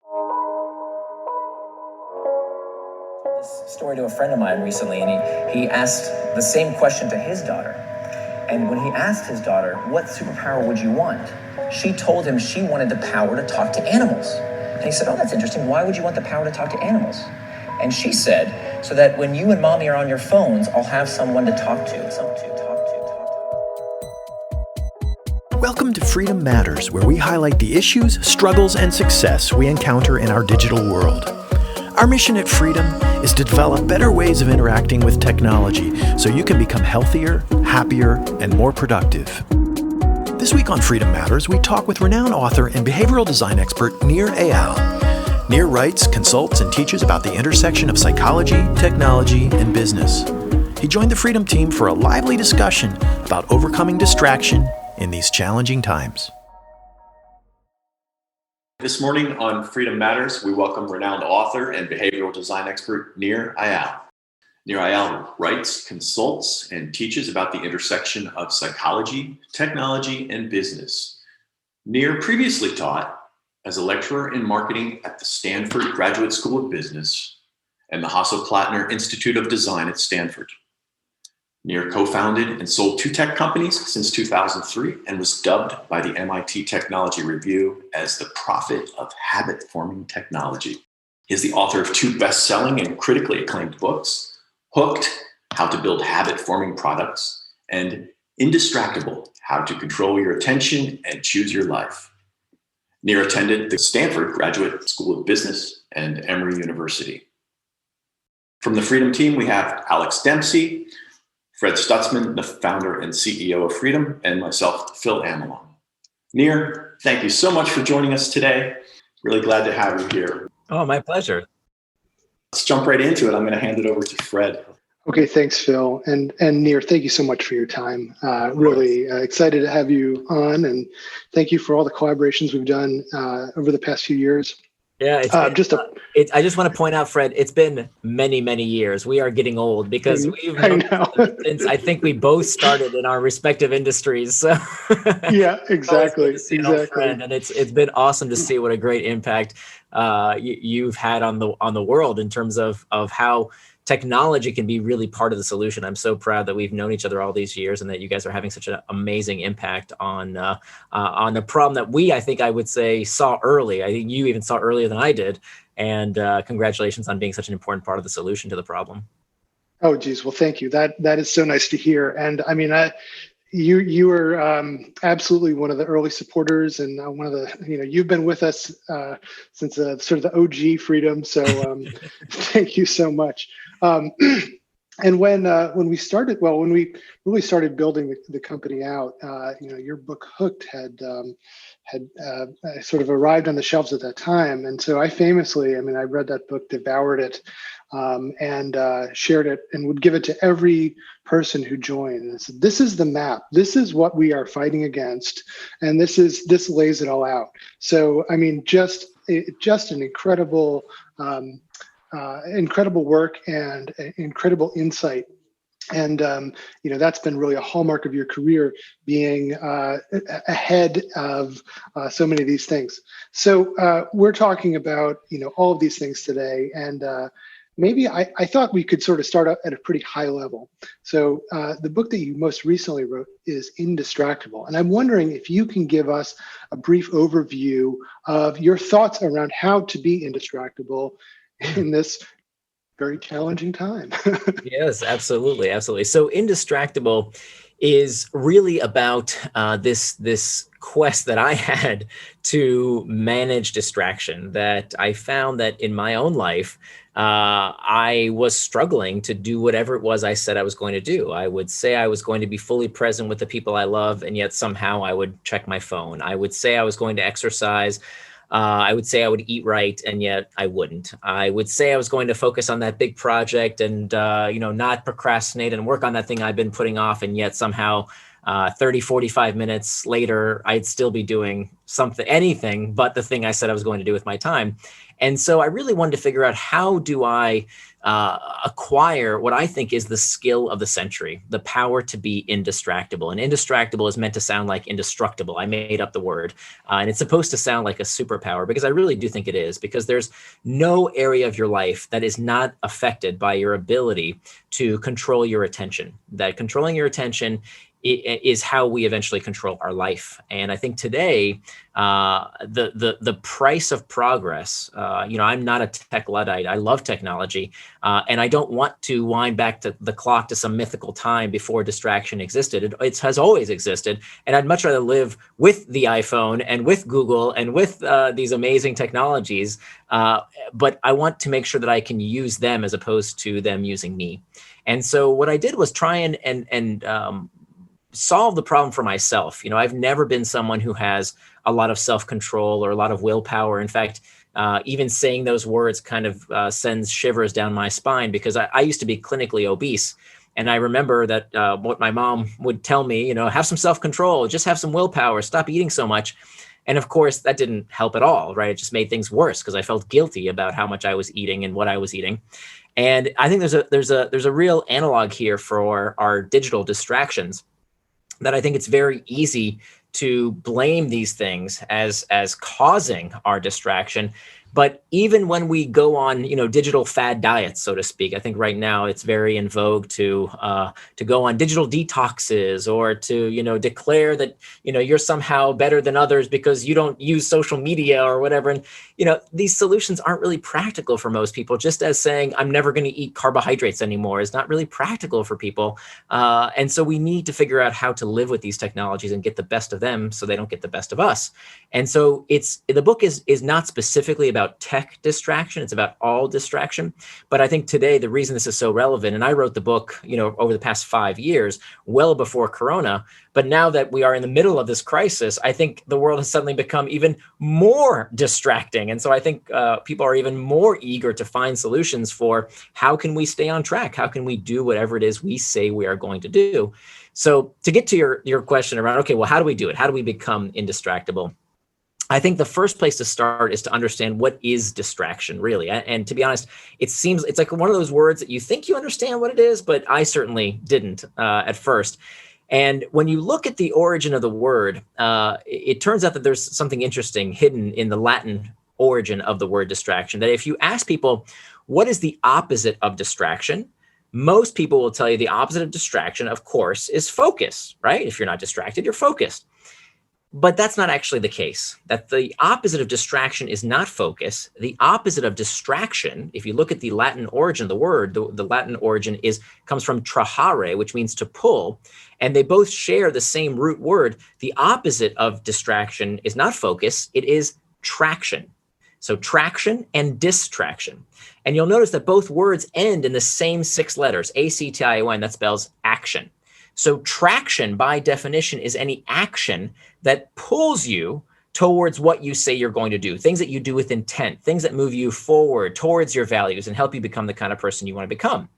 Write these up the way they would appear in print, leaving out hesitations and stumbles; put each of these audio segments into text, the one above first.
This story to a friend of mine recently, and he asked the same question to his daughter. And when he asked his daughter, what superpower would you want? She told him she wanted the power to talk to animals. And he said, oh, that's interesting. Why would you want the power to talk to animals? And she said, so that when you and mommy are on your phones, I'll have someone to talk to. Welcome to Freedom Matters, where we highlight the issues, struggles, and success we encounter in our digital world. Our mission at Freedom is to develop better ways of interacting with technology so you can become healthier, happier, and more productive. This week on Freedom Matters, we talk with renowned author and behavioral design expert Nir Eyal. Nir writes, consults, and teaches about the intersection of psychology, technology, and business. He joined the Freedom team for a lively discussion about overcoming distraction in these challenging times. This morning on Freedom Matters, we welcome renowned author and behavioral design expert Nir Eyal. Nir Eyal writes, consults, and teaches about the intersection of psychology, technology, and business. Nir previously taught as a lecturer in marketing at the Stanford Graduate School of Business and the Hasso-Plattner Institute of Design at Stanford. Nir co-founded and sold 2 tech companies since 2003 and was dubbed by the MIT Technology Review as the prophet of habit-forming technology. He is the author of 2 best-selling and critically acclaimed books, Hooked, How to Build Habit-Forming Products, and Indistractable, How to Control Your Attention and Choose Your Life. Nir attended the Stanford Graduate School of Business and Emory University. From the Freedom team, we have Alex Dempsey, Fred Stutzman, the founder and CEO of Freedom, and myself, Phil Amalong. Nir, thank you so much for joining us today. Really glad to have you here. Oh, my pleasure. Let's jump right into it. I'm going to hand it over to Fred. Okay, thanks, Phil. And Nir, thank you so much for your time. Really excited to have you on, and thank you for all the collaborations we've done over the past few years. Yeah, I just want to point out, Fred, it's been many, many years. We are getting old because we've known since I think we both started in our respective industries. So yeah, exactly. Friend, and it's been awesome to see what a great impact you've had on the world in terms of how technology can be really part of the solution. I'm so proud that we've known each other all these years and that you guys are having such an amazing impact on a problem that I would say saw early. I think you even saw earlier than I did. And congratulations on being such an important part of the solution to the problem. Oh, geez. Well, thank you. That is so nice to hear. And I mean, you were absolutely one of the early supporters, and one of the, you've been with us since sort of the OG Freedom. So thank you so much. And when we started, when we really started building the company out, your book Hooked had sort of arrived on the shelves at that time. And so I famously, I read that book, devoured it, and shared it, and would give it to every person who joined. And I said, this is the map. This is what we are fighting against. And this lays it all out. So, just an incredible work and incredible insight. And, that's been really a hallmark of your career, being ahead of so many of these things. So we're talking about, all of these things today. And maybe I thought we could sort of start out at a pretty high level. So the book that you most recently wrote is Indistractable. And I'm wondering if you can give us a brief overview of your thoughts around how to be indistractable in this very challenging time. Yes, absolutely. Absolutely. So Indistractable is really about this quest that I had to manage distraction, that I found that in my own life, I was struggling to do whatever it was I said I was going to do. I would say I was going to be fully present with the people I love, and yet somehow I would check my phone. I would say I was going to exercise. I would say I would eat right, and yet I wouldn't. I would say I was going to focus on that big project and, not procrastinate and work on that thing I've been putting off, and yet somehow 30, 45 minutes later, I'd still be doing anything but the thing I said I was going to do with my time. And so I really wanted to figure out, how do I acquire what I think is the skill of the century, the power to be indistractable. And indistractable is meant to sound like indestructible. I made up the word. And it's supposed to sound like a superpower, because I really do think it is, because there's no area of your life that is not affected by your ability to control your attention. That controlling your attention is how we eventually control our life. And I think today, the price of progress, I'm not a tech Luddite. I love technology. And I don't want to wind back to the clock to some mythical time before distraction existed. It has always existed. And I'd much rather live with the iPhone and with Google and with these amazing technologies. But I want to make sure that I can use them as opposed to them using me. And so what I did was try and solve the problem for myself. I've never been someone who has a lot of self-control or a lot of willpower. In fact, even saying those words kind of sends shivers down my spine, because I used to be clinically obese. And I remember that what my mom would tell me, have some self-control, just have some willpower, stop eating so much. And of course, that didn't help at all, right? It just made things worse, because I felt guilty about how much I was eating and what I was eating. And I think there's a real analog here for our digital distractions, that I think it's very easy to blame these things as causing our distraction. But even when we go on, digital fad diets, so to speak, I think right now it's very in vogue to go on digital detoxes, or to, declare that, you're somehow better than others because you don't use social media or whatever. And, these solutions aren't really practical for most people, just as saying, I'm never going to eat carbohydrates anymore is not really practical for people. And so we need to figure out how to live with these technologies and get the best of them so they don't get the best of us. And so the book is not specifically about tech distraction. It's about all distraction. But I think today, the reason this is so relevant, and I wrote the book, over the past 5 years, well before Corona, but now that we are in the middle of this crisis, I think the world has suddenly become even more distracting. And so I think people are even more eager to find solutions for, how can we stay on track? How can we do whatever it is we say we are going to do? So to get to your question around, okay, well, how do we do it? How do we become indistractable? I think the first place to start is to understand, what is distraction really? And to be honest, it's like one of those words that you think you understand what it is, but I certainly didn't at first. And when you look at the origin of the word, it turns out that there's something interesting hidden in the Latin origin of the word distraction, that if you ask people, what is the opposite of distraction? Most people will tell you the opposite of distraction, of course, is focus, right? If you're not distracted, you're focused. But that's not actually the case. That the opposite of distraction is not focus. The opposite of distraction, if you look at the Latin origin of the word, the Latin origin comes from trahare, which means to pull, and they both share the same root word. The opposite of distraction is not focus, it is traction. So traction and distraction. And you'll notice that both words end in the same 6 letters, A-C-T-I-O-N, that spells action. So traction, by definition, is any action that pulls you towards what you say you're going to do, things that you do with intent, things that move you forward towards your values and help you become the kind of person you want to become.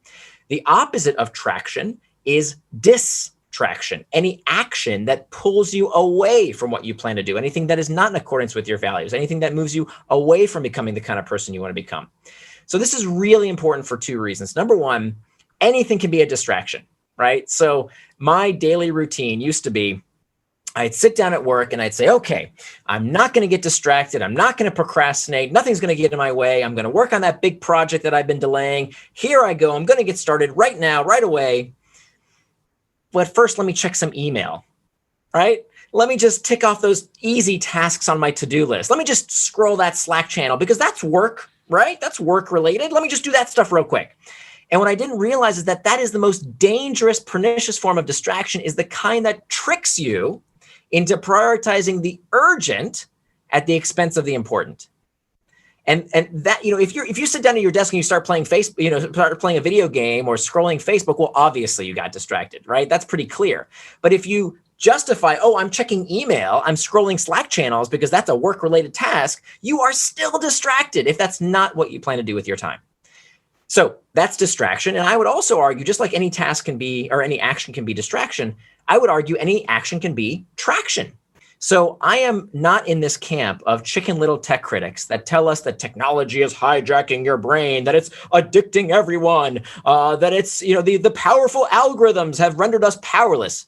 The opposite of traction is distraction, any action that pulls you away from what you plan to do, anything that is not in accordance with your values, anything that moves you away from becoming the kind of person you want to become. So this is really important for 2 reasons. Number one, anything can be a distraction, right? So my daily routine used to be, I'd sit down at work and I'd say, okay, I'm not going to get distracted. I'm not going to procrastinate. Nothing's going to get in my way. I'm going to work on that big project that I've been delaying. Here I go. I'm going to get started right now, right away. But first, let me check some email, right? Let me just tick off those easy tasks on my to-do list. Let me just scroll that Slack channel, because that's work, right? That's work related. Let me just do that stuff real quick. And what I didn't realize is that is the most dangerous, pernicious form of distraction, is the kind that tricks you into prioritizing the urgent at the expense of the important. And that, if you sit down at your desk and you start playing start playing a video game or scrolling Facebook, well, obviously you got distracted, right? That's pretty clear. But if you justify, I'm checking email, I'm scrolling Slack channels because that's a work-related task, you are still distracted if that's not what you plan to do with your time. So that's distraction. And I would also argue, just like any task can be, or any action can be distraction, I would argue any action can be traction. So I am not in this camp of Chicken Little tech critics that tell us that technology is hijacking your brain, that it's addicting everyone, that it's, the powerful algorithms have rendered us powerless.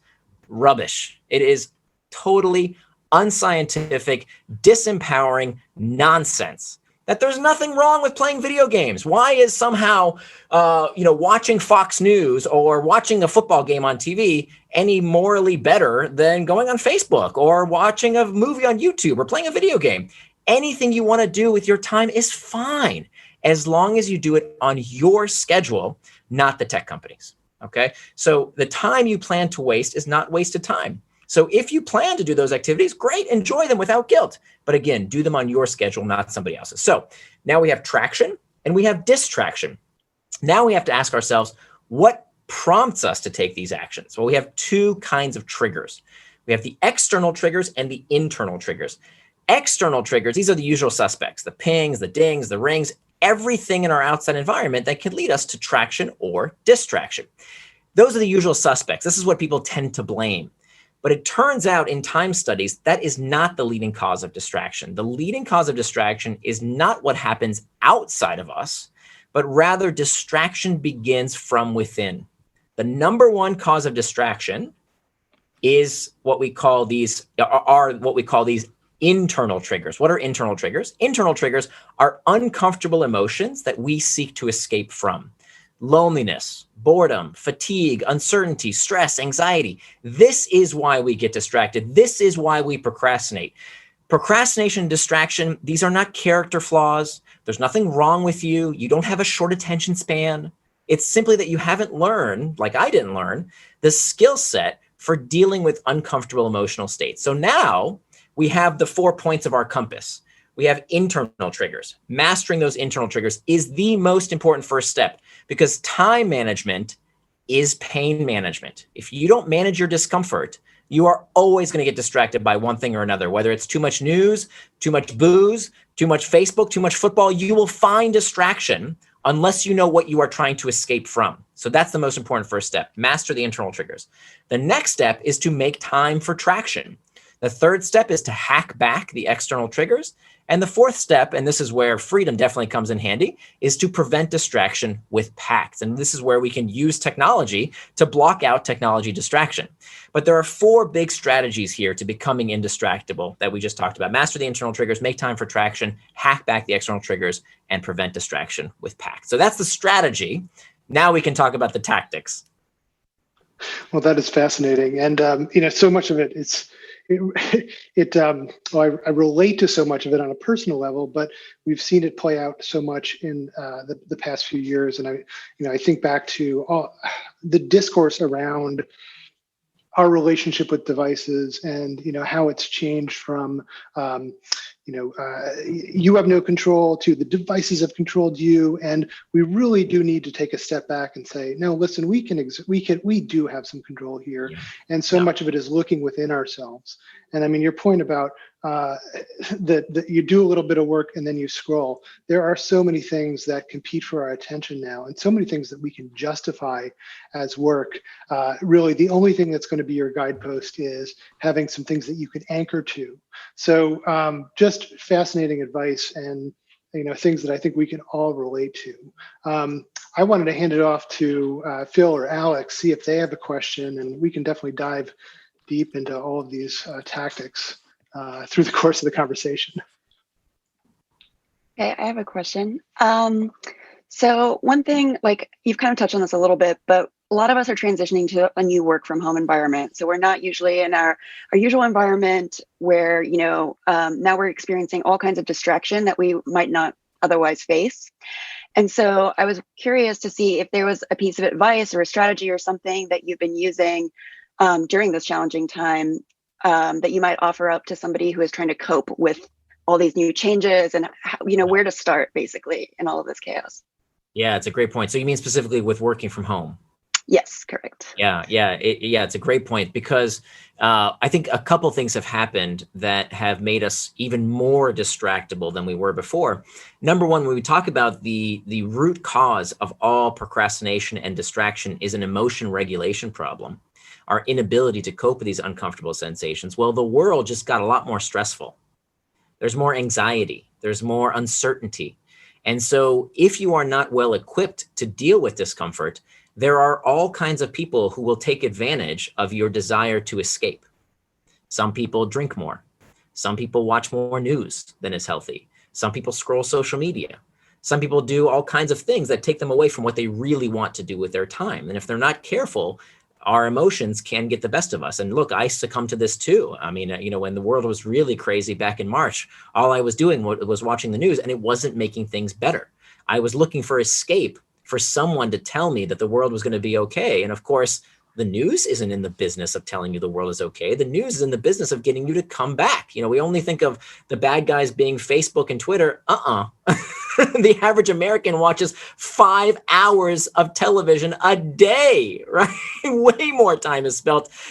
Rubbish. It is totally unscientific, disempowering nonsense. That there's nothing wrong with playing video games. Why is somehow, watching Fox News or watching a football game on TV any morally better than going on Facebook or watching a movie on YouTube or playing a video game? Anything you want to do with your time is fine, as long as you do it on your schedule, not the tech companies. Okay. So the time you plan to waste is not wasted time. So if you plan to do those activities, great, enjoy them without guilt. But again, do them on your schedule, not somebody else's. So now we have traction and we have distraction. Now we have to ask ourselves, what prompts us to take these actions? Well, we have two kinds of triggers. We have the external triggers and the internal triggers. External triggers, these are the usual suspects, the pings, the dings, the rings, everything in our outside environment that can lead us to traction or distraction. Those are the usual suspects. This is what people tend to blame. But it turns out in time studies, that is not the leading cause of distraction. The leading cause of distraction is not what happens outside of us, but rather distraction begins from within. The number one cause of distraction is what we call these internal triggers. What are internal triggers? Internal triggers are uncomfortable emotions that we seek to escape from. Loneliness, boredom, fatigue, uncertainty, stress, anxiety. This is why we get distracted. This is why we procrastinate. Procrastination and distraction, these are not character flaws. There's nothing wrong with you. You don't have a short attention span. It's simply that you haven't learned, like I didn't learn, the skill set for dealing with uncomfortable emotional states. So now we have the 4 points of our compass. We have internal triggers. Mastering those internal triggers is the most important first step, because time management is pain management. If you don't manage your discomfort, you are always going to get distracted by one thing or another, whether it's too much news, too much booze, too much Facebook, too much football. You will find distraction unless you know what you are trying to escape from. So that's the most important first step. Master the internal triggers. The next step is to make time for traction. The third step is to hack back the external triggers. And the fourth step, and this is where freedom definitely comes in handy, is to prevent distraction with pacts. And this is where we can use technology to block out technology distraction. But there are 4 big strategies here to becoming indistractable that we just talked about. Master the internal triggers, make time for traction, hack back the external triggers, and prevent distraction with pacts. So that's the strategy. Now we can talk about the tactics. Well, that is fascinating. And, so much of it is... I relate to so much of it on a personal level, but we've seen it play out so much in the past few years. And I think back to the discourse around our relationship with devices and, how it's changed from, you have no control to the devices have controlled you. And we really do need to take a step back and say, no, listen, we do have some control here. Yeah. And so much of it is looking within ourselves. And I mean, your point about that you do a little bit of work and then you scroll. There are so many things that compete for our attention now, and so many things that we can justify as work. Really, the only thing that's going to be your guidepost is having some things that you can anchor to. So just fascinating advice, and things that I think we can all relate to. I wanted to hand it off to Phil or Alex, see if they have a question, and we can definitely dive deep into all of these tactics through the course of the conversation. Okay, I have a question. So one thing, like you've kind of touched on this a little bit, but a lot of us are transitioning to a new work from home environment. So we're not usually in our usual environment where, now we're experiencing all kinds of distraction that we might not otherwise face. And so I was curious to see if there was a piece of advice or a strategy or something that you've been using during this challenging time that you might offer up to somebody who is trying to cope with all these new changes and where to start basically in all of this chaos. Yeah, it's a great point. So you mean specifically with working from home? Yes, correct. Yeah, it's a great point, because I think a couple things have happened that have made us even more distractible than we were before. Number one, when we talk about the root cause of all procrastination and distraction is an emotion regulation problem. our inability to cope with these uncomfortable sensations? Well, the world just got a lot more stressful. There's more anxiety. There's more uncertainty. And so if you are not well equipped to deal with discomfort, there are all kinds of people who will take advantage of your desire to escape. Some people drink more. Some people watch more news than is healthy. Some people scroll social media. Some people do all kinds of things that take them away from what they really want to do with their time. And if they're not careful, our emotions can get the best of us. And look, I succumbed to this too. I mean, when the world was really crazy back in March, all I was doing was watching the news, and it wasn't making things better. I was looking for escape, for someone to tell me that the world was going to be okay. And of course, the news isn't in the business of telling you the world is okay. The news is in the business of getting you to come back. We only think of the bad guys being Facebook and Twitter. The average American watches 5 hours of television a day, right? Way more time is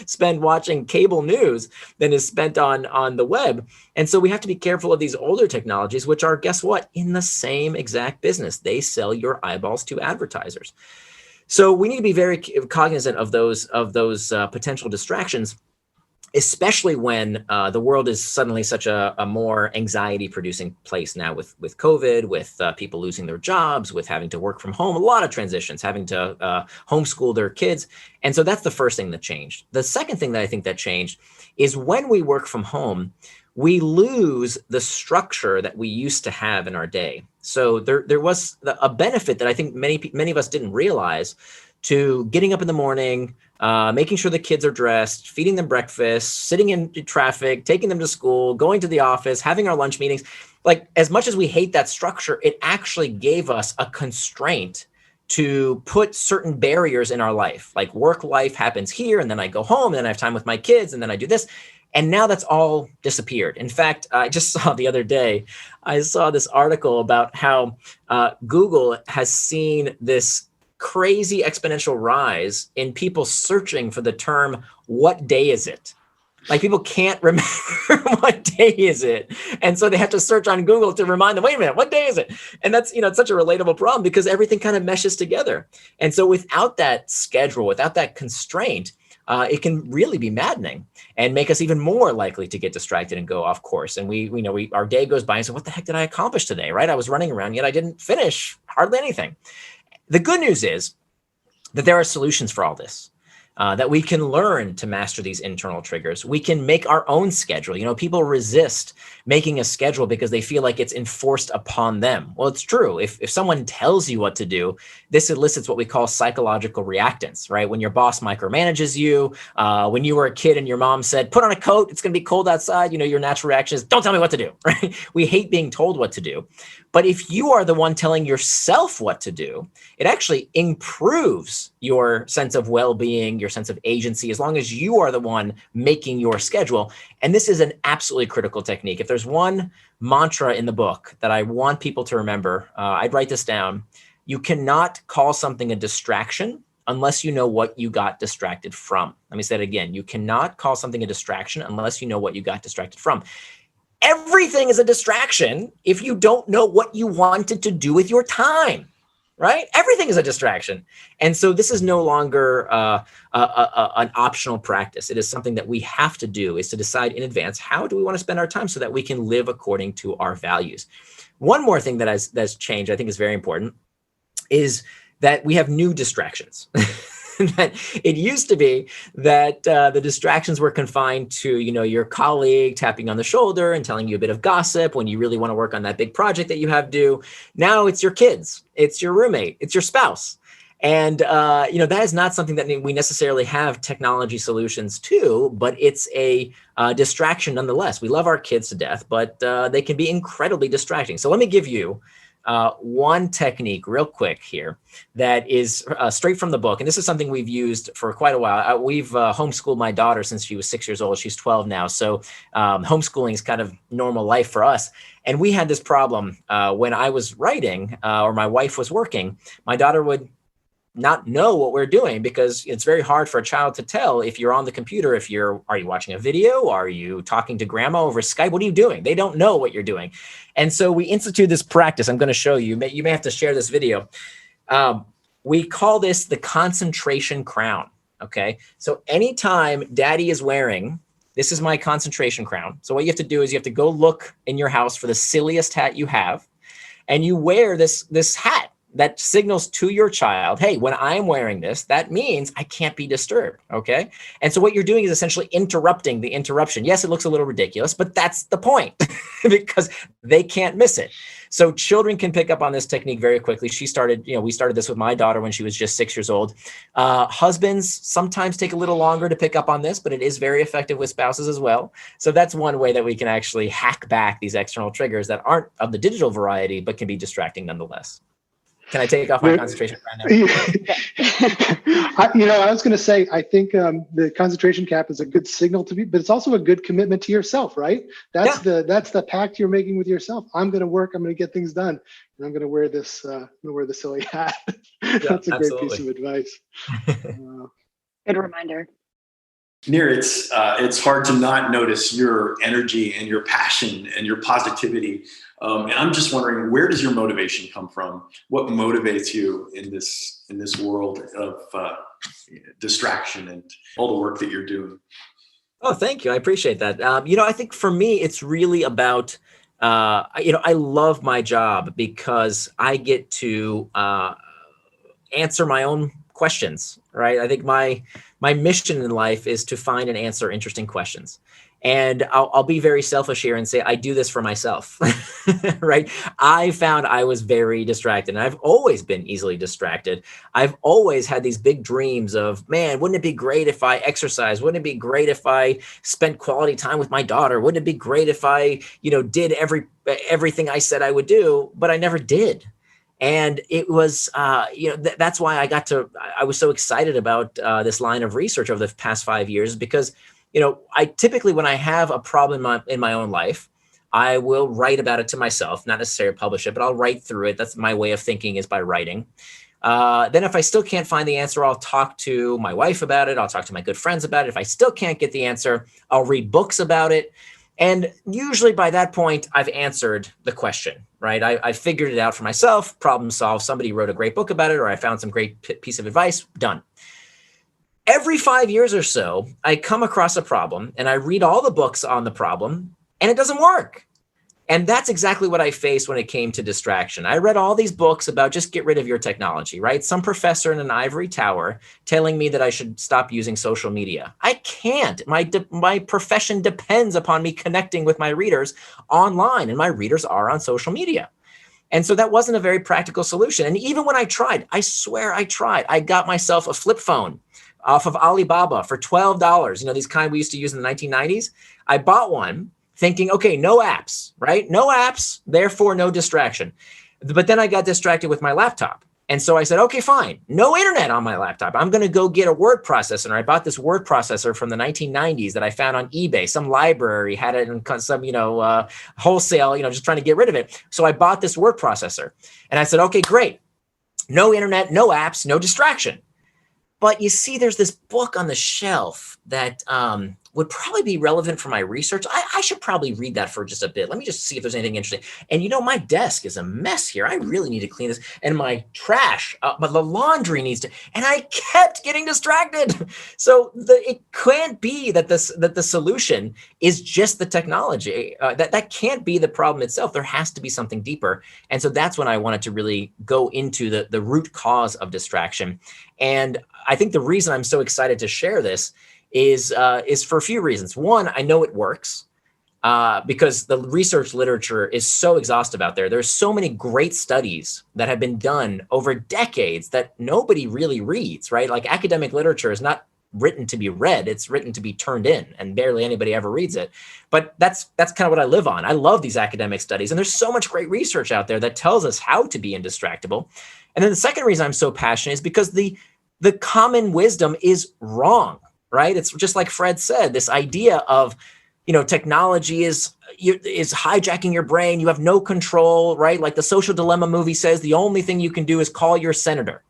spent watching cable news than is spent on the web. And so we have to be careful of these older technologies, which are, guess what, in the same exact business. They sell your eyeballs to advertisers. So we need to be very cognizant of those potential distractions, especially when the world is suddenly such a more anxiety-producing place now with COVID, with people losing their jobs, with having to work from home, a lot of transitions, having to homeschool their kids. And so that's the first thing that changed. The second thing that I think that changed is when we work from home, we lose the structure that we used to have in our day. So there was a benefit that I think many of us didn't realize to getting up in the morning, making sure the kids are dressed, feeding them breakfast, sitting in traffic, taking them to school, going to the office, having our lunch meetings. Like, as much as we hate that structure, it actually gave us a constraint to put certain barriers in our life. Like, work life happens here, and then I go home, and then I have time with my kids, and then I do this. And now that's all disappeared. In fact, I just saw the other day, I saw this article about how Google has seen this crazy exponential rise in people searching for the term, what day is it? Like, people can't remember what day is it. And so they have to search on Google to remind them, wait a minute, what day is it? And that's, it's such a relatable problem because everything kind of meshes together. And so without that schedule, without that constraint, it can really be maddening and make us even more likely to get distracted and go off course. And our day goes by and say, what the heck did I accomplish today, right? I was running around, yet I didn't finish hardly anything. The good news is that there are solutions for all this. That we can learn to master these internal triggers. We can make our own schedule. People resist making a schedule because they feel like it's enforced upon them. Well, it's true. If someone tells you what to do, this elicits what we call psychological reactance, right? When your boss micromanages you, when you were a kid and your mom said, put on a coat, it's going to be cold outside, your natural reaction is, don't tell me what to do, right? We hate being told what to do. But if you are the one telling yourself what to do, it actually improves your sense of well-being, your sense of agency, as long as you are the one making your schedule. And this is an absolutely critical technique. If there's one mantra in the book that I want people to remember, I'd write this down. You cannot call something a distraction unless you know what you got distracted from. Let me say it again. You cannot call something a distraction unless you know what you got distracted from. Everything is a distraction if you don't know what you wanted to do with your time, right? Everything is a distraction. And so this is no longer an optional practice. It is something that we have to do, is to decide in advance, how do we want to spend our time so that we can live according to our values? One more thing that's changed, I think is very important, is that we have new distractions. That it used to be that the distractions were confined to, your colleague tapping on the shoulder and telling you a bit of gossip when you really want to work on that big project that you have due. Now it's your kids, it's your roommate, it's your spouse. And, that is not something that we necessarily have technology solutions to, but it's a distraction nonetheless. We love our kids to death, but they can be incredibly distracting. So let me give you one technique real quick here that is straight from the book. And this is something we've used for quite a while. We've homeschooled my daughter since she was 6 years old. She's 12 now. So homeschooling is kind of normal life for us. And we had this problem when I was writing or my wife was working. My daughter would not know what we're doing because it's very hard for a child to tell if you're on the computer, are you watching a video? Are you talking to grandma over Skype? What are you doing? They don't know what you're doing. And so we instituted this practice. I'm going to show you. You may have to share this video. We call this the concentration crown. Okay. So anytime daddy is wearing, this is my concentration crown. So what you have to do is you have to go look in your house for the silliest hat you have, and you wear this hat that signals to your child, hey, when I'm wearing this, that means I can't be disturbed, okay? And so what you're doing is essentially interrupting the interruption. Yes, it looks a little ridiculous, but that's the point because they can't miss it. So children can pick up on this technique very quickly. We started this with my daughter when she was just 6 years old. Husbands sometimes take a little longer to pick up on this, but it is very effective with spouses as well. So that's one way that we can actually hack back these external triggers that aren't of the digital variety, but can be distracting nonetheless. Can I take off my concentration right now? I was going to say, I think the concentration cap is a good signal to be, but it's also a good commitment to yourself, right? That's the pact you're making with yourself. I'm going to work. I'm going to get things done, and I'm going to wear this. Wear the silly hat. That's a great piece of advice. Good reminder. Nir, it's hard to not notice your energy and your passion and your positivity. And I'm just wondering, where does your motivation come from? What motivates you in this world of distraction and all the work that you're doing? Oh, thank you. I appreciate that. I think for me, it's really about, I love my job because I get to answer my own questions, right? I think my mission in life is to find and answer interesting questions. And I'll be very selfish here and say, I do this for myself, right? I found I was very distracted, and I've always been easily distracted. I've always had these big dreams of, man, wouldn't it be great if I exercise? Wouldn't it be great if I spent quality time with my daughter? Wouldn't it be great if I, did everything I said I would do, but I never did. And it was, that's why I was so excited about this line of research over the past 5 years, because I typically, when I have a problem in my own life, I will write about it to myself, not necessarily publish it, but I'll write through it. That's my way of thinking, is by writing. Then if I still can't find the answer, I'll talk to my wife about it. I'll talk to my good friends about it. If I still can't get the answer, I'll read books about it. And usually by that point, I've answered the question, right? I figured it out for myself, problem solved. Somebody wrote a great book about it, or I found some great piece of advice, done. Every 5 years or so, I come across a problem and I read all the books on the problem and it doesn't work. And that's exactly what I faced when it came to distraction. I read all these books about just get rid of your technology, right? Some professor in an ivory tower telling me that I should stop using social media. I can't. My profession depends upon me connecting with my readers online, and my readers are on social media. And so that wasn't a very practical solution. And even when I tried, I swear I tried. I got myself a flip phone off of Alibaba for $12. These kind we used to use in the 1990s. I bought one thinking, okay, no apps, right? No apps, therefore no distraction. But then I got distracted with my laptop. And so I said, okay, fine, no internet on my laptop. I'm going to go get a word processor. And I bought this word processor from the 1990s that I found on eBay. Some library had it in some, wholesale, just trying to get rid of it. So I bought this word processor and I said, okay, great. No internet, no apps, no distraction. But you see, there's this book on the shelf that would probably be relevant for my research. I should probably read that for just a bit. Let me just see if there's anything interesting. And my desk is a mess here. I really need to clean this. And my trash, but the laundry needs to. And I kept getting distracted. So it can't be that the solution is just the technology. That can't be the problem itself. There has to be something deeper. And so that's when I wanted to really go into the root cause of distraction. And I think the reason I'm so excited to share this is for a few reasons. One, I know it works because the research literature is so exhaustive out there. There's so many great studies that have been done over decades that nobody really reads, right? Like academic literature is not written to be read, it's written to be turned in, and barely anybody ever reads it. But that's kind of what I live on. I love these academic studies, and there's so much great research out there that tells us how to be indistractable. And then the second reason I'm so passionate is because the common wisdom is wrong, right? It's just like Fred said, this idea of, technology is hijacking your brain. You have no control, right? Like the Social Dilemma movie says, the only thing you can do is call your senator.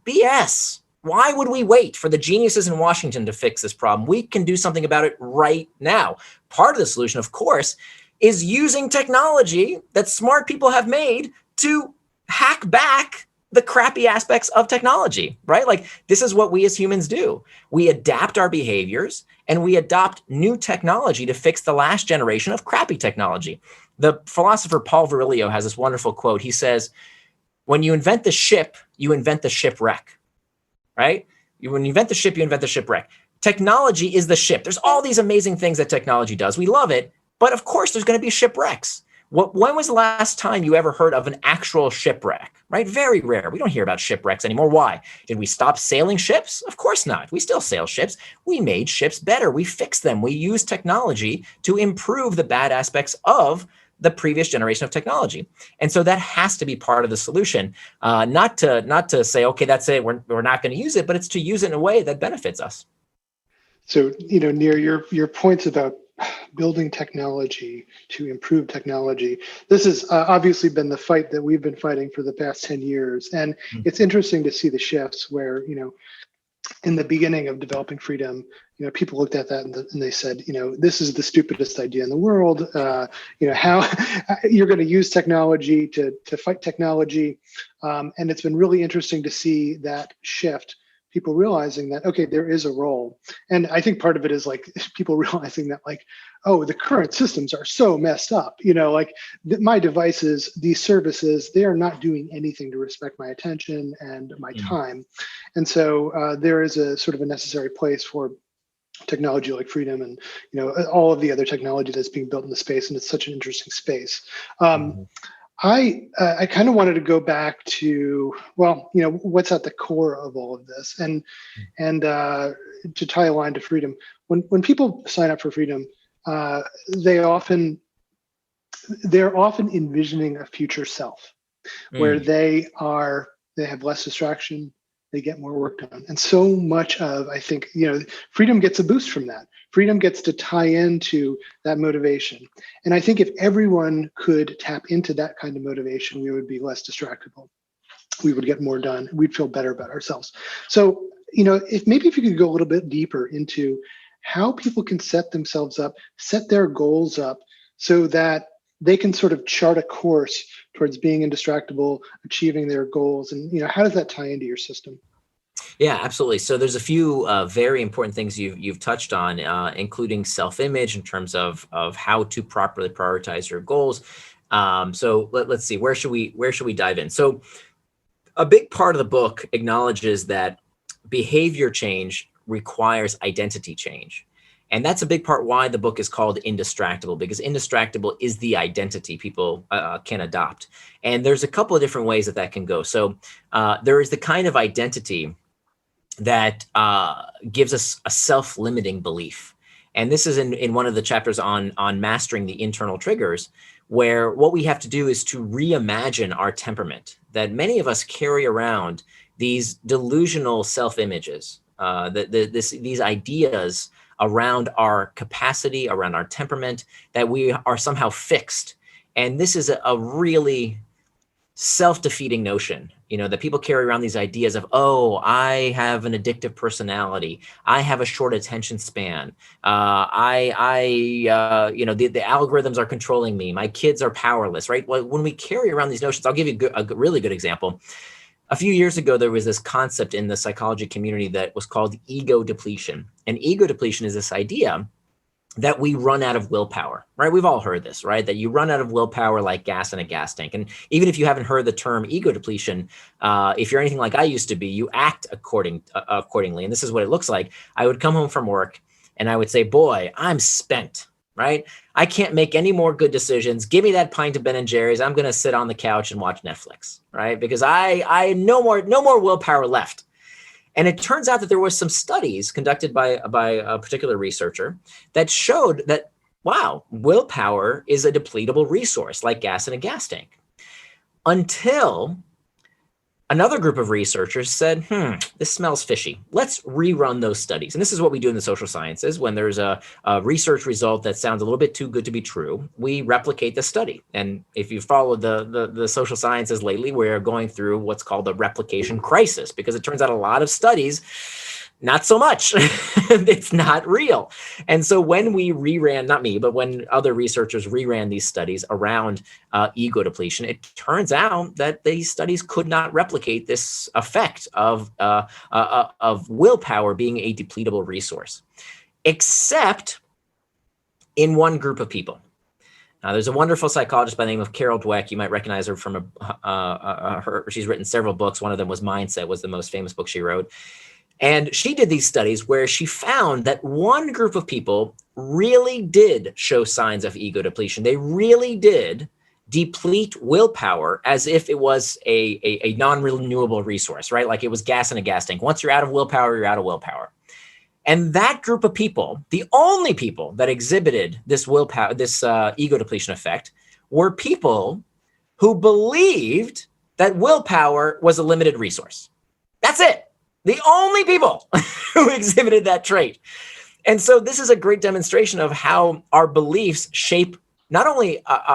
BS. Why would we wait for the geniuses in Washington to fix this problem? We can do something about it right now. Part of the solution, of course, is using technology that smart people have made to hack back the crappy aspects of technology, right? Like this is what we as humans do. We adapt our behaviors and we adopt new technology to fix the last generation of crappy technology. The philosopher Paul Virilio has this wonderful quote. He says, when you invent the ship, you invent the shipwreck, right? When you invent the ship, you invent the shipwreck. Technology is the ship. There's all these amazing things that technology does. We love it, but of course there's going to be shipwrecks. When was the last time you ever heard of an actual shipwreck, right? Very rare. We don't hear about shipwrecks anymore. Why? Did we stop sailing ships? Of course not. We still sail ships. We made ships better. We fixed them. We used technology to improve the bad aspects of the previous generation of technology. And so that has to be part of the solution, not to say, okay, that's it, we're not going to use it, but it's to use it in a way that benefits us. So, Nir, your points about building technology to improve technology, this has obviously been the fight that we've been fighting for the past 10 years. And it's interesting to see the shifts where, in the beginning of developing freedom, people looked at that and they said, this is the stupidest idea in the world. How you're going to use technology to fight technology. And it's been really interesting to see that shift, people realizing that, okay, there is a role. And I think part of it is like people realizing that like, oh, the current systems are so messed up, my devices, these services, they are not doing anything to respect my attention and my time. And so there is a sort of a necessary place for technology like freedom and, all of the other technology that's being built in the space. And it's such an interesting space. I kind of wanted to go back to, what's at the core of all of this, and to tie a line to freedom. When people sign up for freedom, they're often envisioning a future self where they have less distraction, they get more work done, and so much of, I think, freedom gets a boost from that. Freedom gets to tie into that motivation. And I think if everyone could tap into that kind of motivation, we would be less distractible. We would get more done. We'd feel better about ourselves. So, if you could go a little bit deeper into how people can set themselves up, set their goals up so that they can sort of chart a course towards being indistractable, achieving their goals. And, how does that tie into your system? Yeah, absolutely. So there's a few very important things you've touched on, including self-image in terms of how to properly prioritize your goals. So let's see, where should we dive in? So a big part of the book acknowledges that behavior change requires identity change. And that's a big part why the book is called Indistractable, because Indistractable is the identity people can adopt. And there's a couple of different ways that can go. So there is the kind of identity that gives us a self-limiting belief. And this is in one of the chapters on mastering the internal triggers, where what we have to do is to reimagine our temperament, that many of us carry around these delusional self-images, these ideas around our capacity, around our temperament, that we are somehow fixed. And this is a really self-defeating notion, that people carry around these ideas of, oh, I have an addictive personality. I have a short attention span. The algorithms are controlling me. My kids are powerless, right? Well, when we carry around these notions, I'll give you a really good example. A few years ago, there was this concept in the psychology community that was called ego depletion. And ego depletion is this idea that we run out of willpower, right? We've all heard this, right? That you run out of willpower like gas in a gas tank. And even if you haven't heard the term ego depletion, if you're anything like I used to be, you act accordingly. And this is what it looks like. I would come home from work and I would say, boy, I'm spent, right? I can't make any more good decisions. Give me that pint of Ben & Jerry's. I'm going to sit on the couch and watch Netflix, right? Because I no more willpower left. And it turns out that there was some studies conducted by a particular researcher that showed that, wow, willpower is a depletable resource like gas in a gas tank. Until another group of researchers said, this smells fishy. Let's rerun those studies. And this is what we do in the social sciences. When there's a research result that sounds a little bit too good to be true, we replicate the study. And if you followed the social sciences lately, we're going through what's called a replication crisis, because it turns out a lot of studies, Not so much. It's not real. And so when we reran, not me, but when other researchers reran these studies around ego depletion, it turns out that these studies could not replicate this effect of willpower being a depletable resource, except in one group of people. Now, there's a wonderful psychologist by the name of Carol Dweck. You might recognize her from she's written several books. One of them was Mindset, was the most famous book she wrote. And she did these studies where she found that one group of people really did show signs of ego depletion. They really did deplete willpower as if it was a non-renewable resource, right? Like it was gas in a gas tank. Once you're out of willpower, you're out of willpower. And that group of people, the only people that exhibited this willpower, this ego depletion effect, were people who believed that willpower was a limited resource. That's it. The only people who exhibited that trait. And so this is a great demonstration of how our beliefs shape not only our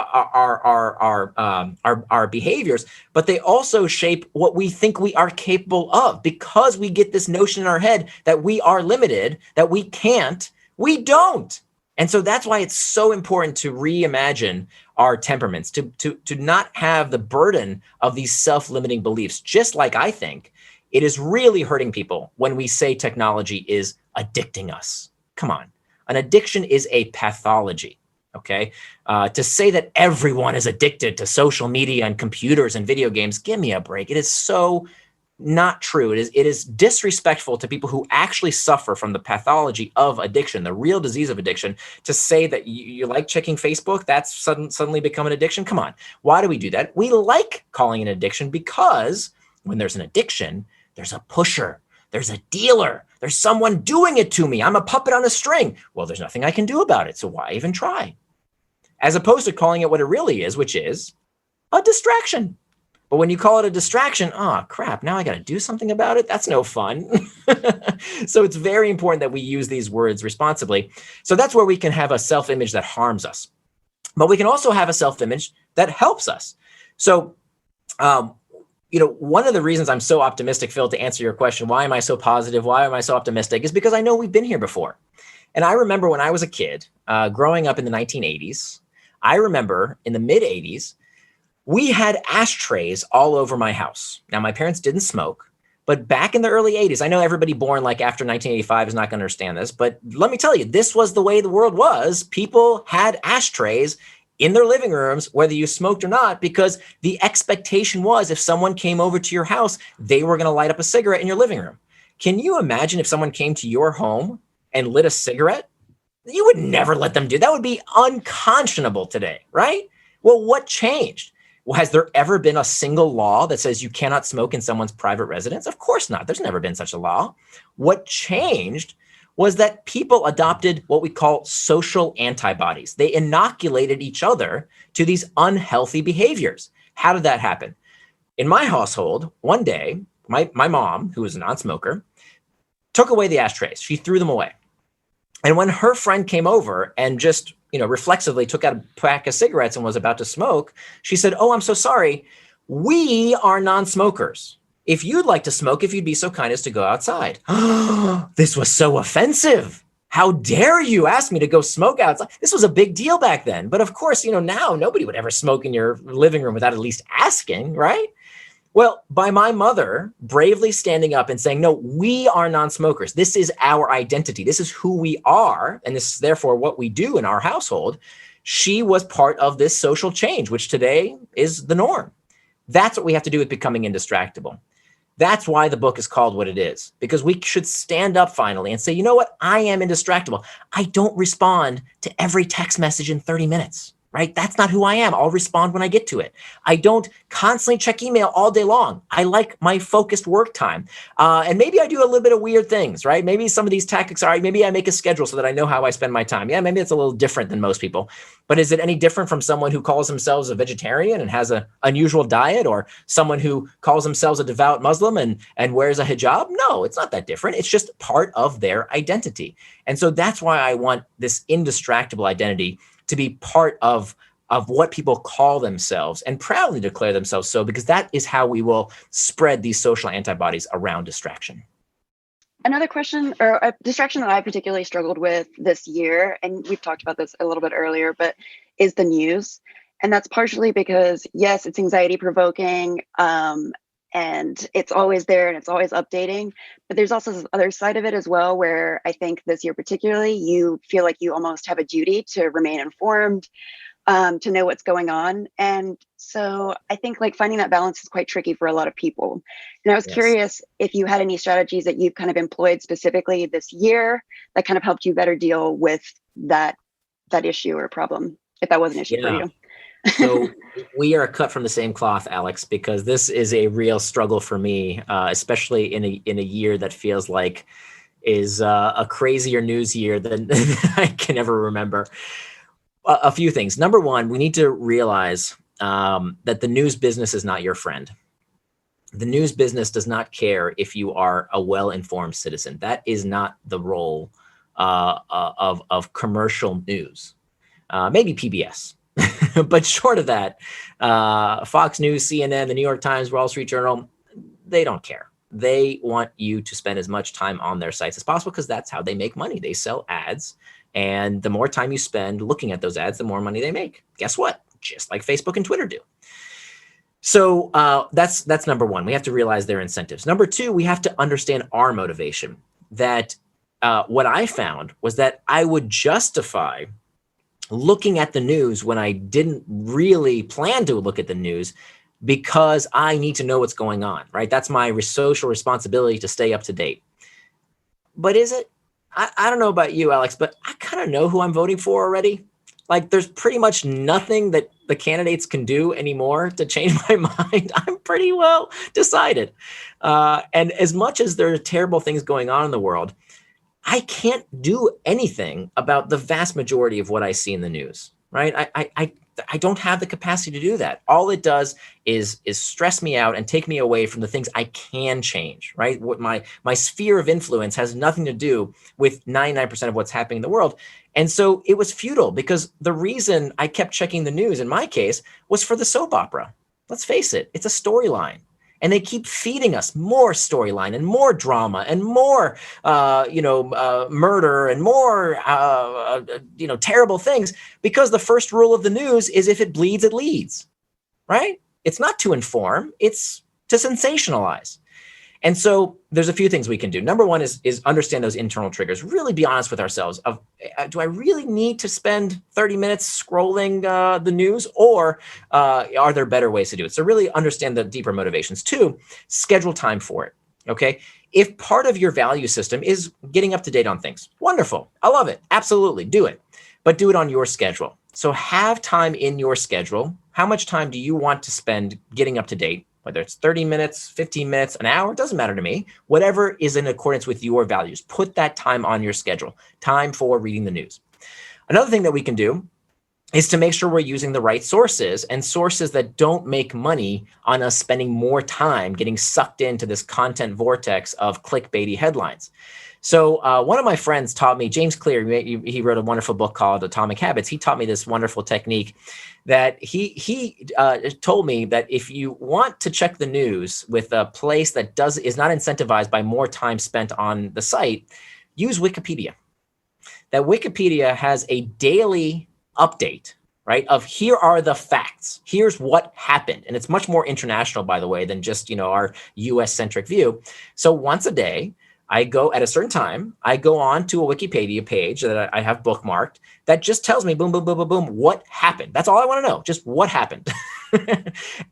behaviors, but they also shape what we think we are capable of, because we get this notion in our head that we are limited, that we can't, we don't. And so that's why it's so important to reimagine our temperaments, to not have the burden of these self-limiting beliefs. Just like I think it is really hurting people when we say technology is addicting us. Come on. An addiction is a pathology. Okay. To say that everyone is addicted to social media and computers and video games, give me a break. It is so not true. It is disrespectful to people who actually suffer from the pathology of addiction, the real disease of addiction, to say that you like checking Facebook, that's suddenly become an addiction. Come on. Why do we do that? We like calling it an addiction because when there's an addiction, there's a pusher, there's a dealer, there's someone doing it to me. I'm a puppet on a string. Well, there's nothing I can do about it. So why even try? As opposed to calling it what it really is, which is a distraction. But when you call it a distraction, oh crap, now I got to do something about it. That's no fun. So it's very important that we use these words responsibly. So that's where we can have a self-image that harms us. But we can also have a self-image that helps us. So, one of the reasons I'm so optimistic, Phil, to answer your question, why am I so positive? Why am I so optimistic? Is because I know we've been here before. And I remember when I was a kid, growing up in the 1980s, I remember in the mid 80s, we had ashtrays all over my house. Now, my parents didn't smoke, but back in the early 80s, I know everybody born like after 1985 is not going to understand this, but let me tell you, this was the way the world was. People had ashtrays in their living rooms, whether you smoked or not, because the expectation was if someone came over to your house, they were going to light up a cigarette in your living room. Can you imagine if someone came to your home and lit a cigarette? You would never let them do that. That would be unconscionable today, right? Well, what changed? Well, has there ever been a single law that says you cannot smoke in someone's private residence? Of course not. There's never been such a law. What changed was that people adopted what we call social antibodies. They inoculated each other to these unhealthy behaviors. How did that happen? In my household, one day, my mom, who was a non-smoker, took away the ashtrays. She threw them away. And when her friend came over and just, reflexively took out a pack of cigarettes and was about to smoke, she said, "Oh, I'm so sorry. We are non-smokers. If you'd like to smoke, if you'd be so kind as to go outside." This was so offensive. How dare you ask me to go smoke outside? This was a big deal back then. But of course, now nobody would ever smoke in your living room without at least asking, right? Well, by my mother bravely standing up and saying, "No, we are non-smokers. This is our identity. This is who we are. And this is therefore what we do in our household," she was part of this social change, which today is the norm. That's what we have to do with becoming indistractable. That's why the book is called what it is, because we should stand up finally and say, you know what? I am indistractable. I don't respond to every text message in 30 minutes. Right? That's not who I am. I'll respond when I get to it. I don't constantly check email all day long. I like my focused work time. And maybe I do a little bit of weird things, right? Maybe some of these tactics are, maybe I make a schedule so that I know how I spend my time. Yeah, maybe it's a little different than most people. But is it any different from someone who calls themselves a vegetarian and has an unusual diet, or someone who calls themselves a devout Muslim and wears a hijab? No, it's not that different. It's just part of their identity. And so that's why I want this indistractable identity to be part of what people call themselves and proudly declare themselves so, because that is how we will spread these social antibodies around distraction. Another question or a distraction that I particularly struggled with this year, and we've talked about this a little bit earlier, but is the news. And that's partially because, yes, it's anxiety provoking, and it's always there and it's always updating. But there's also this other side of it as well, where I think this year particularly, you feel like you almost have a duty to remain informed, to know what's going on. And so I think like finding that balance is quite tricky for a lot of people. And I was Yes. curious if you had any strategies that you've kind of employed specifically this year that kind of helped you better deal with that issue or problem, if that was an issue for Yeah. you. So we are cut from the same cloth, Alex, because this is a real struggle for me, especially in a year that feels like is a crazier news year than I can ever remember. A few things. Number one, we need to realize that the news business is not your friend. The news business does not care if you are a well-informed citizen. That is not the role of commercial news. Maybe PBS. But short of that, Fox News, CNN, the New York Times, Wall Street Journal, they don't care. They want you to spend as much time on their sites as possible because that's how they make money. They sell ads. And the more time you spend looking at those ads, the more money they make. Guess what? Just like Facebook and Twitter do. So that's number one. We have to realize their incentives. Number two, we have to understand our motivation. That what I found was that I would justify looking at the news when I didn't really plan to look at the news because I need to know what's going on, right? That's my social responsibility to stay up to date. But is it? I don't know about you, Alex, but I kind of know who I'm voting for already. Like there's pretty much nothing that the candidates can do anymore to change my mind. I'm pretty well decided. And as much as there are terrible things going on in the world, I can't do anything about the vast majority of what I see in the news, right? I don't have the capacity to do that. All it does is stress me out and take me away from the things I can change, right? What my sphere of influence has nothing to do with 99% of what's happening in the world. And so it was futile because the reason I kept checking the news in my case was for the soap opera. Let's face it, it's a storyline. And they keep feeding us more storyline and more drama and more, murder and more, terrible things. Because the first rule of the news is if it bleeds, it leads, right? It's not to inform, it's to sensationalize. And so there's a few things we can do. Number one is understand those internal triggers. Really be honest with ourselves of, do I really need to spend 30 minutes scrolling the news or are there better ways to do it? So really understand the deeper motivations. Two, schedule time for it, okay? If part of your value system is getting up to date on things, wonderful. I love it. Absolutely, do it. But do it on your schedule. So have time in your schedule. How much time do you want to spend getting up to date? Whether it's 30 minutes, 15 minutes, an hour, it doesn't matter to me. Whatever is in accordance with your values, put that time on your schedule, time for reading the news. Another thing that we can do is to make sure we're using the right sources and sources that don't make money on us spending more time getting sucked into this content vortex of clickbaity headlines. So one of my friends taught me, James Clear, he wrote a wonderful book called Atomic Habits. He taught me this wonderful technique that he told me that if you want to check the news with a place that is not incentivized by more time spent on the site, use Wikipedia. That Wikipedia has a daily update, right? Of here are the facts. Here's what happened. And it's much more international, by the way, than just, our US centric view. So once a day, I go at a certain time, I go on to a Wikipedia page that I have bookmarked that just tells me boom, boom, boom, boom, boom, what happened. That's all I want to know, just what happened.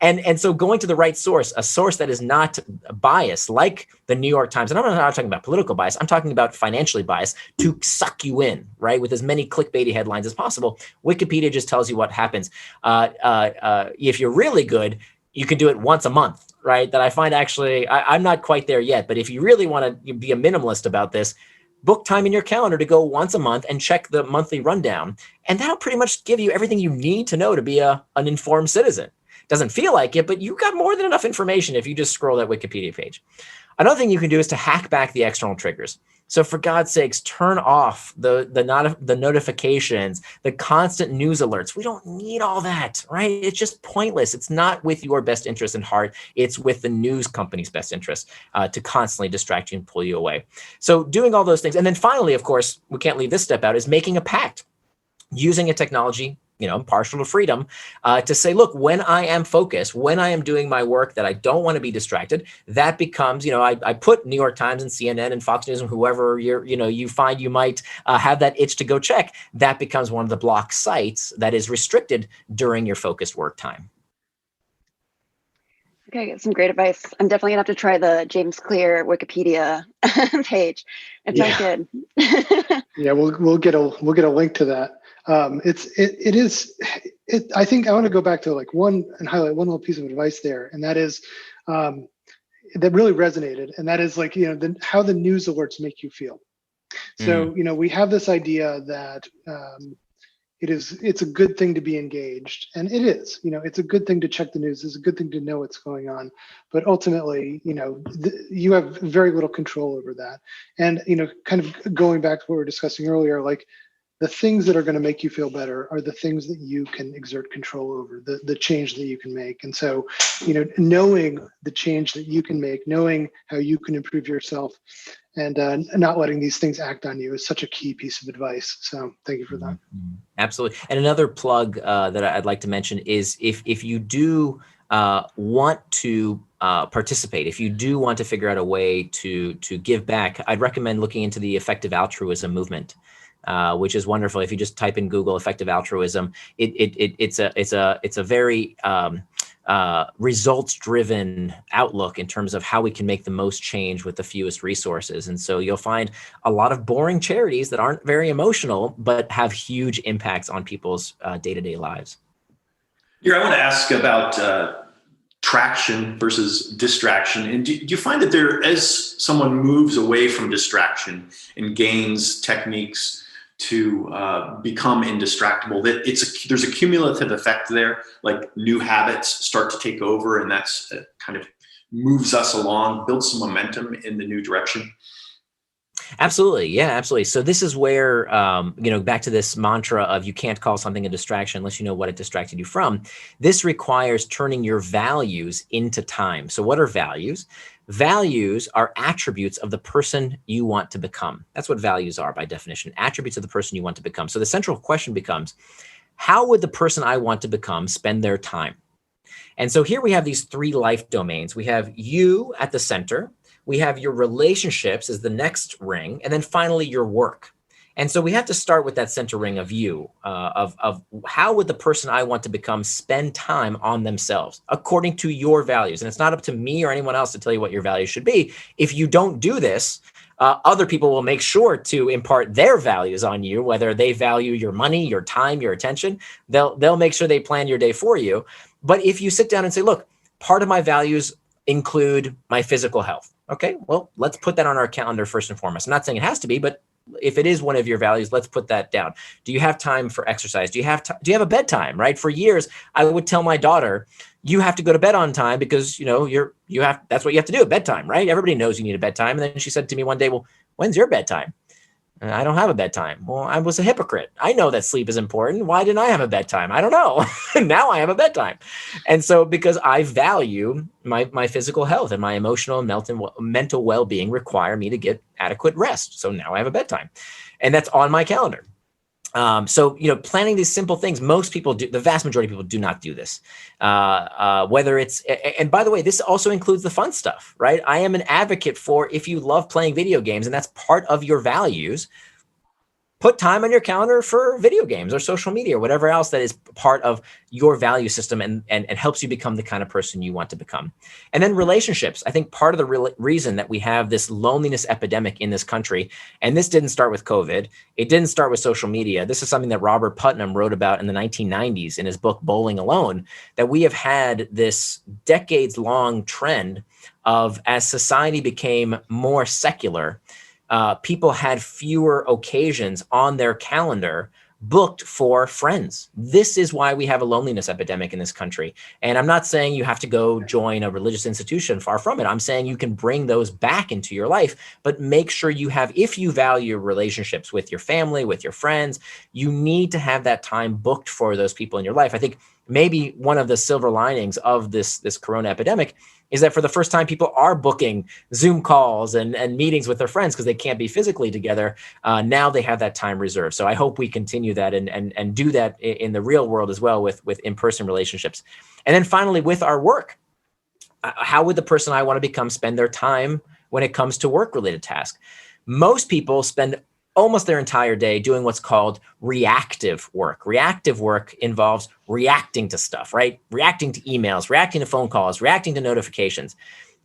and so going to the right source, a source that is not biased, like the New York Times, and I'm not talking about political bias, I'm talking about financially biased to suck you in, right, with as many clickbaity headlines as possible. Wikipedia just tells you what happens. If you're really good, you can do it once a month. Right, that I find actually, I'm not quite there yet, but if you really want to be a minimalist about this, book time in your calendar to go once a month and check the monthly rundown. And that'll pretty much give you everything you need to know to be an informed citizen. Doesn't feel like it, but you've got more than enough information if you just scroll that Wikipedia page. Another thing you can do is to hack back the external triggers. So for God's sakes, turn off the notifications, the constant news alerts. We don't need all that, right? It's just pointless. It's not with your best interest in heart. It's with the news company's best interest to constantly distract you and pull you away. So doing all those things. And then finally, of course, we can't leave this step out, is making a pact, using a technology, partial to freedom, to say, look, when I am focused, when I am doing my work that I don't want to be distracted, that becomes, I put New York Times and CNN and Fox News and whoever you find you might have that itch to go check, that becomes one of the block sites that is restricted during your focused work time. Okay, some great advice. I'm definitely gonna have to try the James Clear Wikipedia page. It sounds good. Yeah, we'll get a link to that. I think I want to go back to highlight one little piece of advice there, and that is that really resonated, and that is how the news alerts make you feel. So we have this idea that it's a good thing to be engaged, and it is. It's a good thing to check the news. It's a good thing to know what's going on, but ultimately, you have very little control over that. And kind of going back to what we were discussing earlier, the things that are going to make you feel better are the things that you can exert control over, the change that you can make. And so, knowing the change that you can make, knowing how you can improve yourself, and not letting these things act on you is such a key piece of advice. So thank you for that. Absolutely. And another plug that I'd like to mention is if you do want to participate, if you do want to figure out a way to give back, I'd recommend looking into the effective altruism movement. Which is wonderful. If you just type in Google effective altruism, it's a very results-driven outlook in terms of how we can make the most change with the fewest resources. And so you'll find a lot of boring charities that aren't very emotional, but have huge impacts on people's day-to-day lives. Here, I want to ask about traction versus distraction. And do you find that as someone moves away from distraction and gains techniques to become indistractable, that there's a cumulative effect there, like new habits start to take over, and that's kind of moves us along, builds some momentum in the new direction? Absolutely. Yeah, absolutely. So this is where, back to this mantra of you can't call something a distraction unless you know what it distracted you from. This requires turning your values into time. So what are values? Values are attributes of the person you want to become. That's what values are by definition, attributes of the person you want to become. So the central question becomes, how would the person I want to become spend their time? And so here we have these three life domains. We have you at the center. We have your relationships as the next ring, and then finally your work. And so we have to start with that center ring of you, of how would the person I want to become spend time on themselves according to your values. And it's not up to me or anyone else to tell you what your values should be. If you don't do this, other people will make sure to impart their values on you, whether they value your money, your time, your attention. They'll make sure they plan your day for you. But if you sit down and say, look, part of my values include my physical health. Okay, well, let's put that on our calendar first and foremost. I'm not saying it has to be, but if it is one of your values, let's put that down. Do you have time for exercise? Do you have a bedtime, right? For years, I would tell my daughter, you have to go to bed on time because, that's what you have to do at bedtime, right? Everybody knows you need a bedtime. And then she said to me one day, well, when's your bedtime? And I don't have a bedtime. Well, I was a hypocrite. I know that sleep is important. Why didn't I have a bedtime? I don't know. Now I have a bedtime. And so because I value my physical health and my emotional and mental well-being require me to get adequate rest. So now I have a bedtime. And that's on my calendar. So, planning these simple things, most people do, the vast majority of people do not do this. Whether it's, and by the way, this also includes the fun stuff, right? I am an advocate for, if you love playing video games and that's part of your values, put time on your calendar for video games or social media or whatever else that is part of your value system and helps you become the kind of person you want to become. And then relationships. I think part of the reason that we have this loneliness epidemic in this country, and this didn't start with COVID, it didn't start with social media. This is something that Robert Putnam wrote about in the 1990s in his book, Bowling Alone, that we have had this decades-long trend of, as society became more secular, people had fewer occasions on their calendar booked for friends. This is why we have a loneliness epidemic in this country. And I'm not saying you have to go join a religious institution, far from it. I'm saying you can bring those back into your life, but make sure you have, if you value relationships with your family, with your friends, you need to have that time booked for those people in your life. I think maybe one of the silver linings of this corona epidemic is that for the first time, people are booking Zoom calls and meetings with their friends because they can't be physically together. Now they have that time reserved. So I hope we continue that and do that in the real world as well with in-person relationships. And then finally, with our work, how would the person I want to become spend their time when it comes to work-related tasks? Most people spend almost their entire day doing what's called reactive work. Reactive work involves reacting to stuff, right? Reacting to emails, reacting to phone calls, reacting to notifications.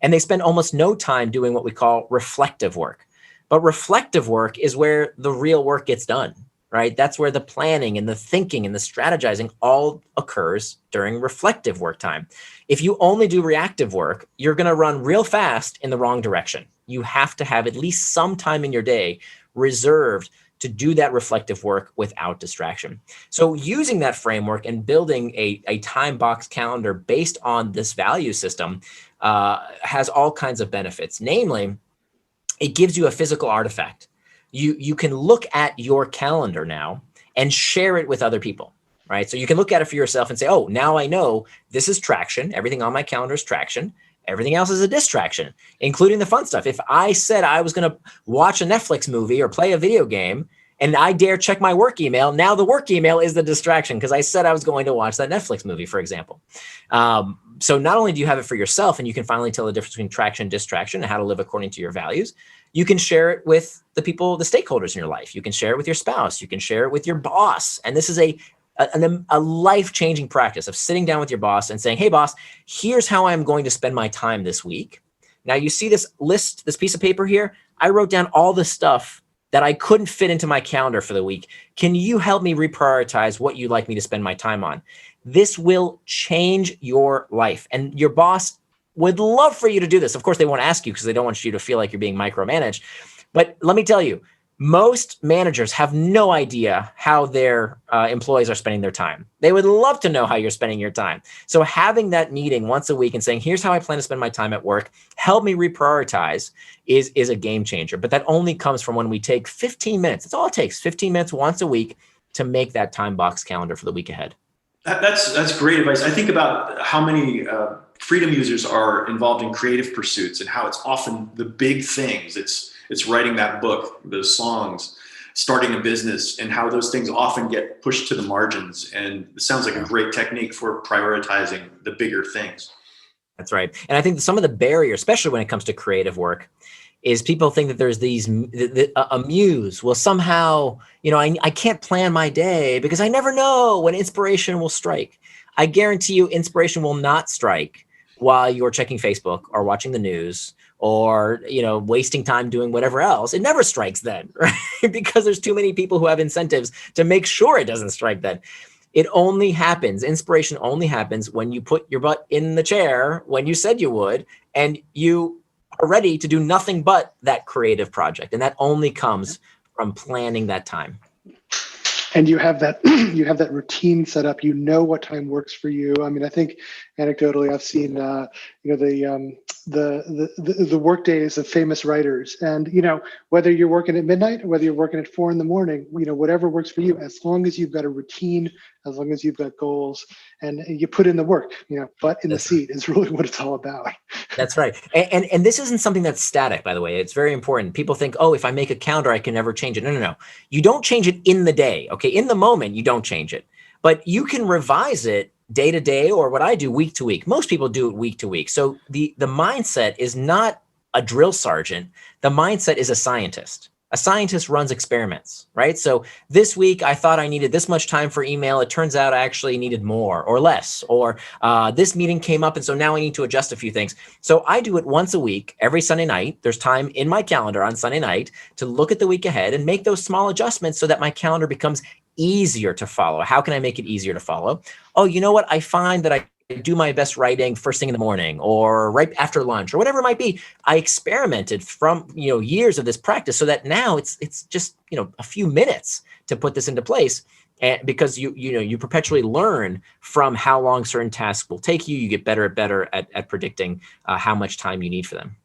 And they spend almost no time doing what we call reflective work. But reflective work is where the real work gets done, right? That's where the planning and the thinking and the strategizing all occurs during reflective work time. If you only do reactive work, you're going to run real fast in the wrong direction. You have to have at least some time in your day reserved to do that reflective work without distraction. So using that framework and building a time box calendar based on this value system has all kinds of benefits. Namely, it gives you a physical artifact. You can look at your calendar now and share it with other people, right? So you can look at it for yourself and say, oh, now I know this is traction. Everything on my calendar is traction. Everything else is a distraction, including the fun stuff. If I said I was going to watch a Netflix movie or play a video game and I dare check my work email, now the work email is the distraction because I said I was going to watch that Netflix movie, for example. So not only do you have it for yourself and you can finally tell the difference between traction and distraction and how to live according to your values, you can share it with the people, the stakeholders in your life. You can share it with your spouse. You can share it with your boss. And this is a life-changing practice of sitting down with your boss and saying, hey, boss, here's how I'm going to spend my time this week. Now, you see this list, this piece of paper here? I wrote down all the stuff that I couldn't fit into my calendar for the week. Can you help me reprioritize what you'd like me to spend my time on? This will change your life. And your boss would love for you to do this. Of course, they won't ask you because they don't want you to feel like you're being micromanaged. But let me tell you, most managers have no idea how their employees are spending their time. They would love to know how you're spending your time. So having that meeting once a week and saying, here's how I plan to spend my time at work, help me reprioritize is a game changer. But that only comes from when we take 15 minutes. That's all it takes, 15 minutes once a week to make that time box calendar for the week ahead. That's great advice. I think about how many freedom users are involved in creative pursuits and how it's often the big things. It's writing that book, those songs, starting a business, and how those things often get pushed to the margins. And it sounds like a great technique for prioritizing the bigger things. That's right. And I think some of the barrier, especially when it comes to creative work, is people think that there's these, a muse will somehow, I can't plan my day because I never know when inspiration will strike. I guarantee you inspiration will not strike while you're checking Facebook or watching the news or, wasting time doing whatever else. It never strikes then, right? Because there's too many people who have incentives to make sure it doesn't strike then. It only happens, inspiration only happens when you put your butt in the chair when you said you would, and you are ready to do nothing but that creative project. And that only comes from planning that time. And you have that routine set up. You know what time works for you. I mean, I think anecdotally, I've seen the work days of famous writers, and whether you're working at midnight or whether you're working at 4 a.m, whatever works for you. As long as you've got a routine, as long as you've got goals, and you put in the work, butt in the seat is really what it's all about. That's right. And this isn't something that's static, by the way. It's very important. People think, oh, if I make a calendar, I can never change it. No. You don't change it in the day. Okay. In the moment, you don't change it, but you can revise it day to day, or what I do week to week. Most people do it week to week. So the mindset is not a drill sergeant. The mindset is a scientist. A scientist runs experiments, right? So this week I thought I needed this much time for email. It turns out I actually needed more or less, or this meeting came up and so now I need to adjust a few things. So I do it once a week, every Sunday night. There's time in my calendar on Sunday night to look at the week ahead and make those small adjustments so that my calendar becomes easier to follow. How can I make it easier to follow? Oh, you know what? I find that I do my best writing first thing in the morning or right after lunch or whatever it might be. I experimented from, years of this practice so that now it's just, a few minutes to put this into place. And because you perpetually learn from how long certain tasks will take you. You get better at predicting how much time you need for them.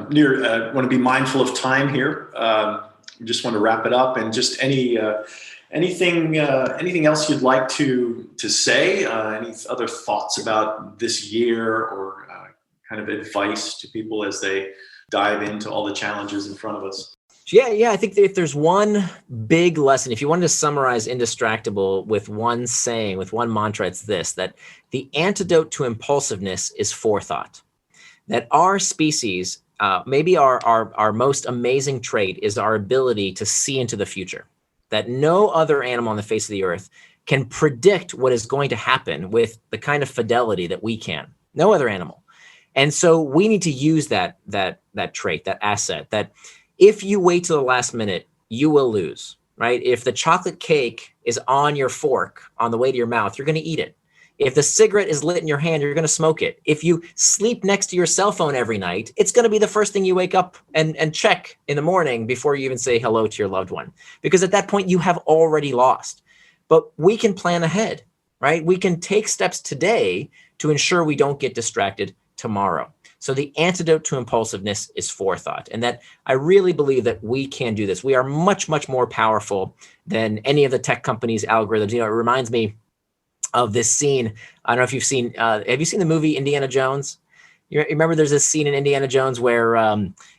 Nir, I want to be mindful of time here. Just want to wrap it up, and just anything else you'd like to say? Any other thoughts about this year, or kind of advice to people as they dive into all the challenges in front of us? Yeah. I think that if there's one big lesson, if you wanted to summarize Indistractable with one saying, with one mantra, it's this: that the antidote to impulsiveness is forethought. That our species, maybe our most amazing trait is our ability to see into the future. That no other animal on the face of the earth can predict what is going to happen with the kind of fidelity that we can. No other animal. And so we need to use that trait, that asset, that if you wait till the last minute, you will lose, right? If the chocolate cake is on your fork on the way to your mouth, you're going to eat it. If the cigarette is lit in your hand, you're going to smoke it. If you sleep next to your cell phone every night, it's going to be the first thing you wake up and check in the morning before you even say hello to your loved one. Because at that point, you have already lost. But we can plan ahead, right? We can take steps today to ensure we don't get distracted tomorrow. So the antidote to impulsiveness is forethought. And that I really believe that we can do this. We are much, much more powerful than any of the tech companies' algorithms. It reminds me of this scene. I don't know if you've seen, have you seen the movie Indiana Jones? You remember there's this scene in Indiana Jones where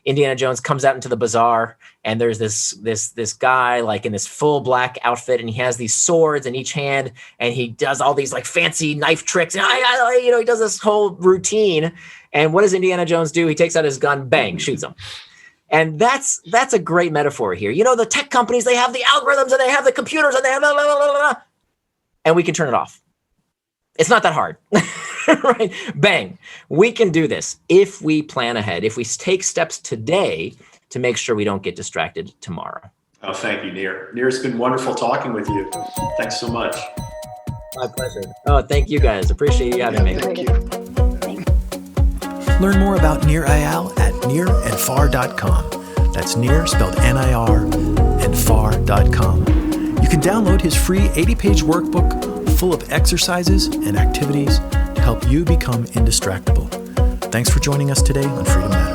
Indiana Jones comes out into the bazaar, and there's this guy like in this full black outfit, and he has these swords in each hand, and he does all these like fancy knife tricks, and he does this whole routine. And what does Indiana Jones do? He takes out his gun, bang, shoots him. And that's a great metaphor here. The tech companies, they have the algorithms, and they have the computers, and they have blah, blah, blah, blah, and we can turn it off. It's not that hard, right? Bang. We can do this if we plan ahead, if we take steps today to make sure we don't get distracted tomorrow. Oh, thank you, Nir. Nir, it's been wonderful talking with you. Thanks so much. My pleasure. Oh, thank you guys. Appreciate you having me. Thank you. Learn more about Nir Eyal at nirandfar.com. That's Nir spelled N-I-R and far.com. You can download his free 80-page workbook full of exercises and activities to help you become indistractable. Thanks for joining us today on Freedom Matters.